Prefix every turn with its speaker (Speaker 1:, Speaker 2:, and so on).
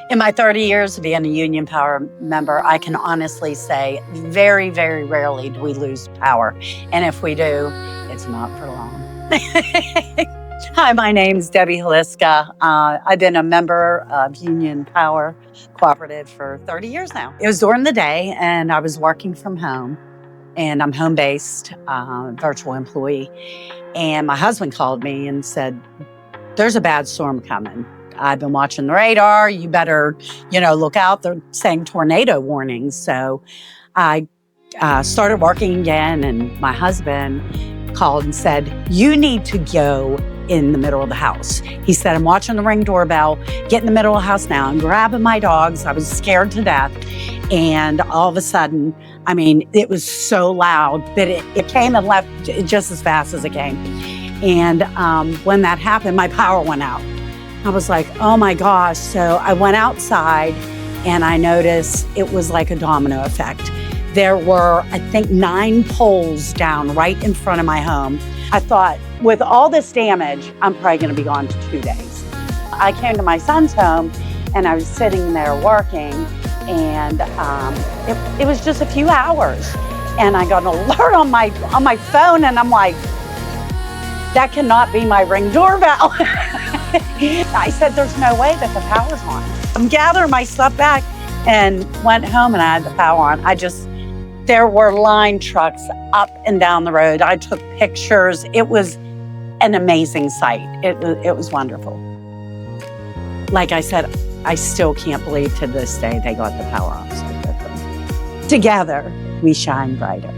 Speaker 1: In my 30 years of being a union power member, I can honestly say very, very rarely do we lose power. And if we do, it's not for long. Hi, my name's Debbie Haliska. I've been a member of Union Power Cooperative for 30 years now. It was during the day and I was working from home, and I'm home-based virtual employee. And my husband called me and said, there's a bad storm coming. I've been watching the radar. You better, look out. They're saying tornado warnings. So I started working again, and my husband called and said, you need to go in the middle of the house. He said, I'm watching the Ring doorbell, get in the middle of the house now. I'm grabbing my dogs. I was scared to death. And all of a sudden, it was so loud, but it came and left just as fast as it came. And when that happened, my power went out. I was like, oh my gosh. So I went outside and I noticed it was like a domino effect. There were, I think, 9 poles down right in front of my home. I thought, with all this damage, I'm probably gonna be gone for 2 days. I came to my son's home and I was sitting there working, and it was just a few hours. And I got an alert on my phone, and I'm like, that cannot be my Ring doorbell. I said, there's no way that the power's on. I'm gathering my stuff back and went home, and I had the power on. There were line trucks up and down the road. I took pictures. It was an amazing sight. It was wonderful. Like I said, I still can't believe to this day they got the power on so quickly. Together, we shine brighter.